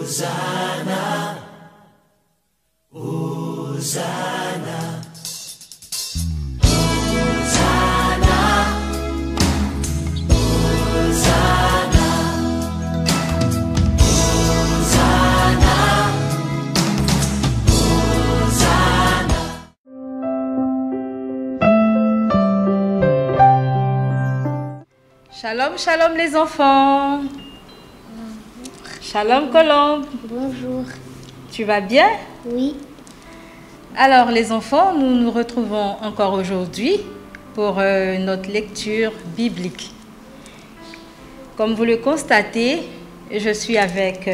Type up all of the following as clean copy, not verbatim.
Shalom, shalom les enfants. Shalom Colombe. Bonjour. Tu vas bien? Oui. Alors les enfants, nous nous retrouvons encore aujourd'hui pour notre lecture biblique. Comme vous le constatez, je suis avec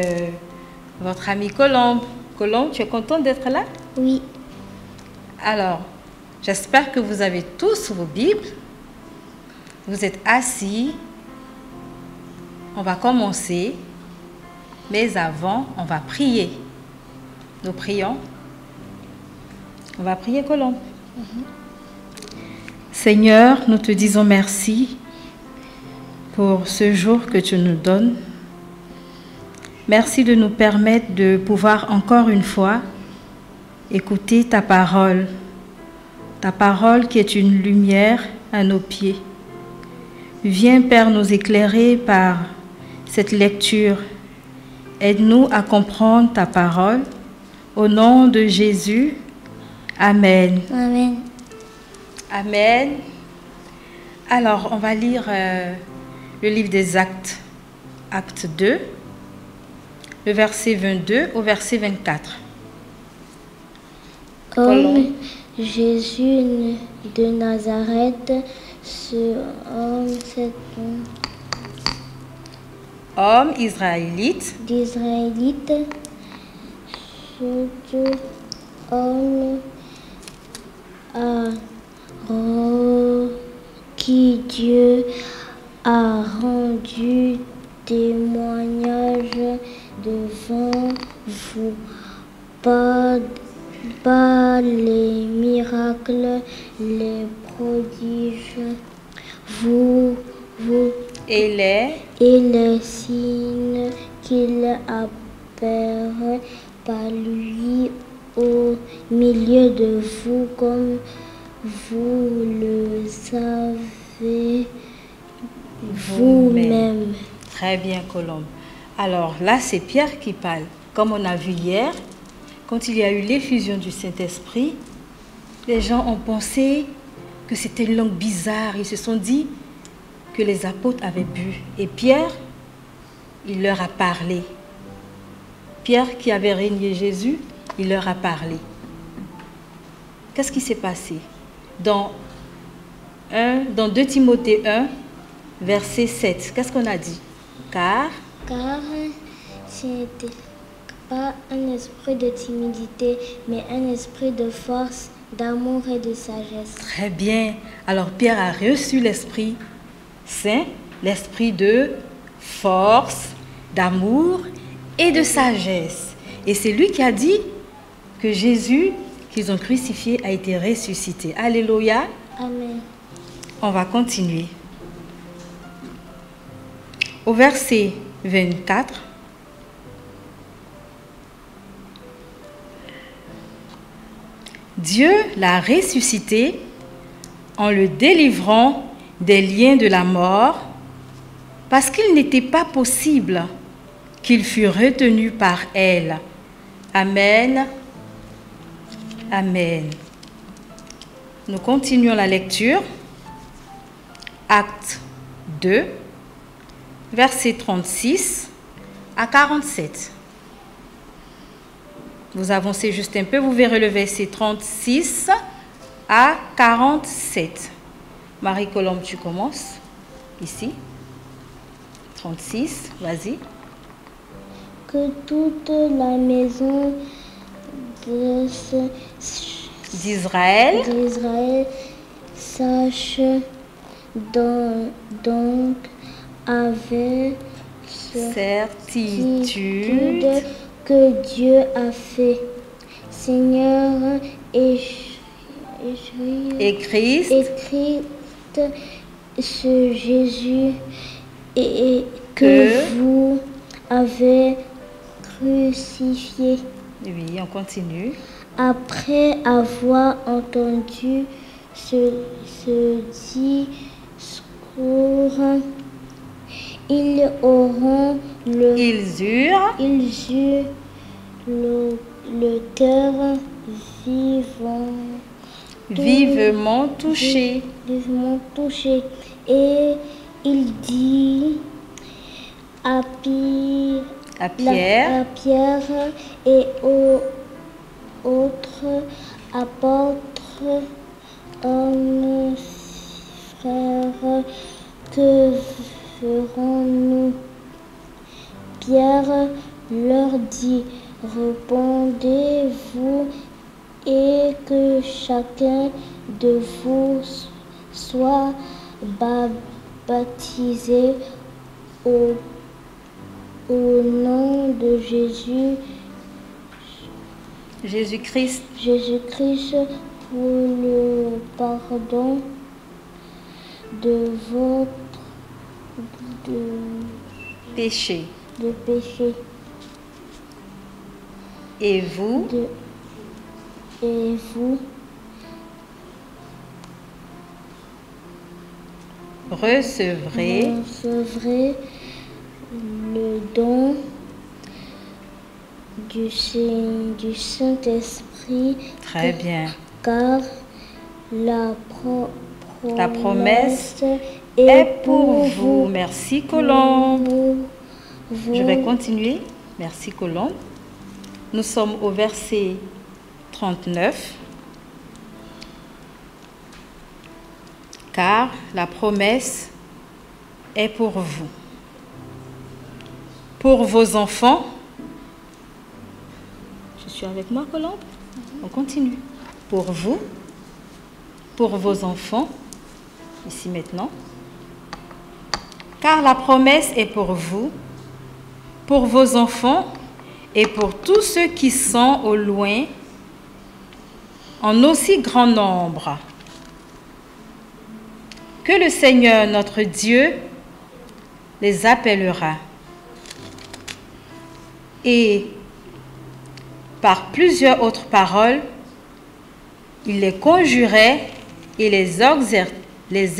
votre ami Colombe. Colombe, tu es contente d'être là? Oui. Alors, j'espère que vous avez tous vos Bibles. Vous êtes assis. On va commencer. Mais avant, on va prier. Nous prions. On va prier, Colombe. Seigneur, nous te disons merci pour ce jour que tu nous donnes. Merci de nous permettre de pouvoir encore une fois écouter ta parole qui est une lumière à nos pieds. Viens, Père, nous éclairer par cette lecture. Aide-nous à comprendre ta parole. Au nom de Jésus, Amen. Amen. Amen. Alors, on va lire le livre des Actes, acte 2, le verset 22 au verset 24. Comme Jésus de Nazareth, ce homme israélite d'Israélite, ce homme qui Dieu a rendu témoignage devant vous par les miracles, les prodiges, et les signes qu'il apparaît par lui au milieu de vous, comme vous le savez vous-même. Très bien, Colombe. Alors là, c'est Pierre qui parle. Comme on a vu hier, quand il y a eu l'effusion du Saint-Esprit, les gens ont pensé que c'était une langue bizarre. Ils se sont dit que les apôtres avaient bu. Et Pierre, il leur a parlé. Pierre qui avait régné Jésus, il leur a parlé. Qu'est-ce qui s'est passé? Dans 2 Timothée 1, verset 7, qu'est-ce qu'on a dit? Car Ce n'était pas un esprit de timidité, mais un esprit de force, d'amour et de sagesse. Très bien. Alors Pierre a reçu l'Esprit Saint, l'esprit de force, d'amour et de sagesse. Et c'est lui qui a dit que Jésus, qu'ils ont crucifié, a été ressuscité. Alléluia. Amen. On va continuer. Au verset 24, Dieu l'a ressuscité en le délivrant des liens de la mort, parce qu'il n'était pas possible qu'il fût retenu par elle. Amen. Amen. Nous continuons la lecture. Acte 2, versets 36 à 47. Vous avancez juste un peu, vous verrez le verset 36 à 47. Marie-Colombe, tu commences ici. 36, vas-y. Que toute la maison d'Israël sache donc avec certitude que Dieu a fait. Seigneur et Christ, ce Jésus et que vous avez crucifié. Oui, on continue. Après avoir entendu ce discours, ils eurent Ils eurent le cœur vivement touché. vivement touché. Et il dit à Pierre et aux autres apôtres, hommes, frères, que ferons-nous? Pierre leur dit, répondez-vous et que chacun de vous soit baptisé au nom de Jésus-Christ pour le pardon de votre péché. péché. Et vous recevrez le don du Saint-Esprit. Très bien. Car la promesse est pour vous. Merci Colombe. Je vais continuer. Merci Colombe. Nous sommes au verset 39. Car la promesse est pour vous. Pour vos enfants. Je suis avec moi, Colombe? On continue. Pour vous, pour vos enfants, ici maintenant. Car la promesse est pour vous, pour vos enfants et pour tous ceux qui sont au loin, en aussi grand nombre. Que le Seigneur, notre Dieu, les appellera. Et par plusieurs autres paroles, il les conjurait et les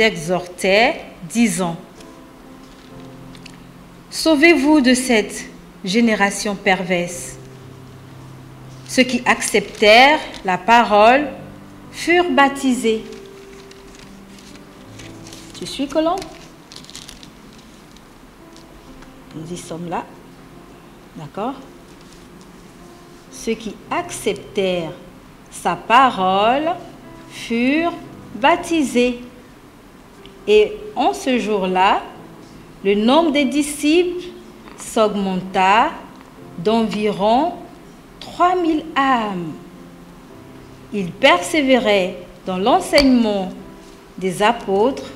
exhortait, disant, sauvez-vous de cette génération perverse. Ceux qui acceptèrent la parole furent baptisés. Tu suis, Colombe? Nous y sommes là. D'accord? Ceux qui acceptèrent sa parole furent baptisés. Et en ce jour-là, le nombre des disciples s'augmenta d'environ 3000 âmes. Ils persévéraient dans l'enseignement des apôtres,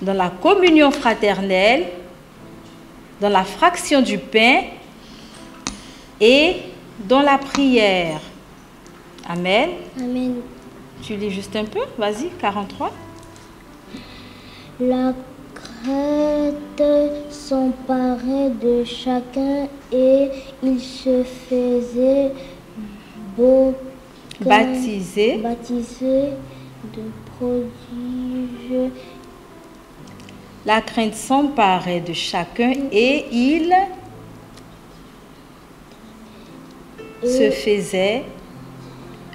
dans la communion fraternelle, dans la fraction du pain et dans la prière. Amen. Amen. Tu lis juste un peu, vas-y, 43. La crainte s'emparait de chacun et il se faisait baptiser de prodiges. La crainte s'emparait de chacun et il se faisait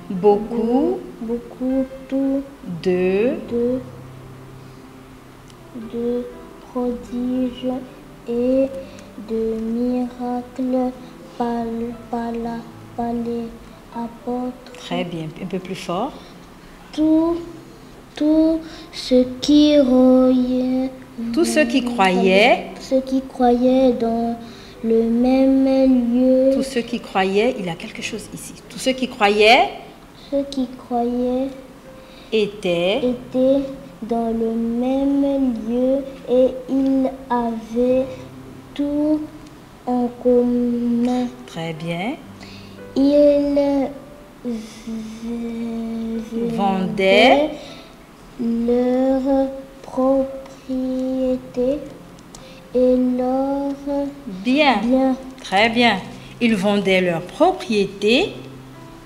beaucoup de prodiges et de miracles par les apôtres. Très bien, un peu plus fort. Tous ceux qui croyaient dans le même lieu. Tous ceux qui croyaient, il y a quelque chose ici. Tous ceux qui croyaient étaient dans le même lieu et ils avaient tout en commun. Très bien. Ils vendaient leurs propriétés et leurs biens Très bien. Ils vendaient leurs propriétés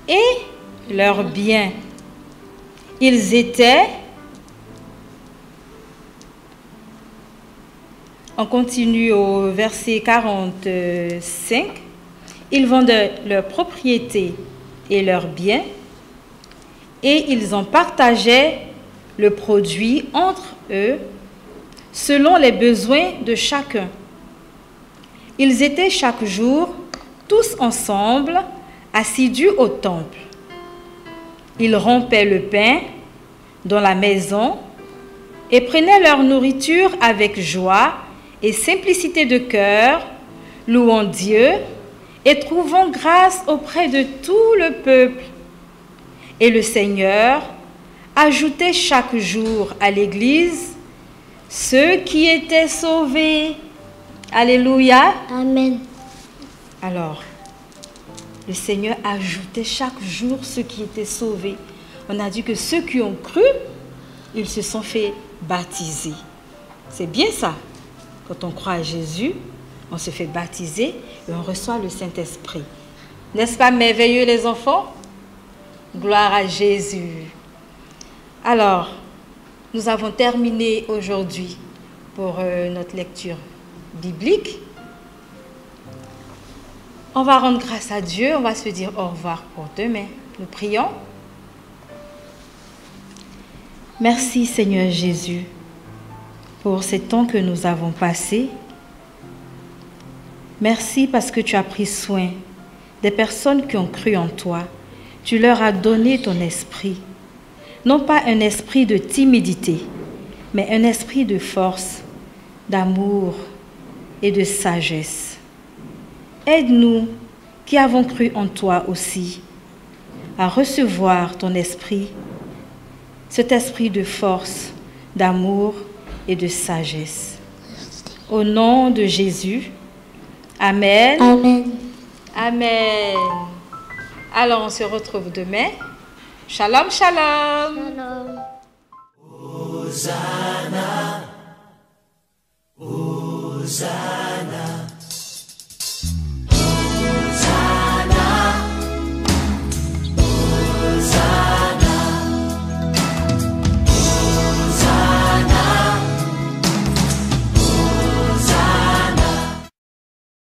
et leurs biens. Ils étaient... On continue au verset 45. Ils vendaient leurs propriétés et leurs biens et ils en partageaient le produit entre eux selon les besoins de chacun. Ils étaient chaque jour tous ensemble assidus au temple. Ils rompaient le pain dans la maison et prenaient leur nourriture avec joie et simplicité de cœur, louant Dieu et trouvant grâce auprès de tout le peuple. Et le Seigneur ajoutait chaque jour à l'Église ceux qui étaient sauvés. Alléluia. Amen. Alors, le Seigneur ajoutait chaque jour ceux qui étaient sauvés. On a dit que ceux qui ont cru, ils se sont fait baptiser. C'est bien ça. Quand on croit à Jésus, on se fait baptiser et on reçoit le Saint-Esprit. N'est-ce pas merveilleux les enfants? Gloire à Jésus. Alors, nous avons terminé aujourd'hui pour notre lecture biblique. On va rendre grâce à Dieu, on va se dire au revoir pour demain. Nous prions. Merci Seigneur Jésus pour ces temps que nous avons passés. Merci parce que tu as pris soin des personnes qui ont cru en toi. Tu leur as donné ton esprit. Non pas un esprit de timidité, mais un esprit de force, d'amour et de sagesse. Aide-nous qui avons cru en toi aussi à recevoir ton esprit, cet esprit de force, d'amour et de sagesse. Au nom de Jésus, Amen. Amen. Amen. Alors, on se retrouve demain. Shalom, shalom. Shalom. Hosanna, Hosanna.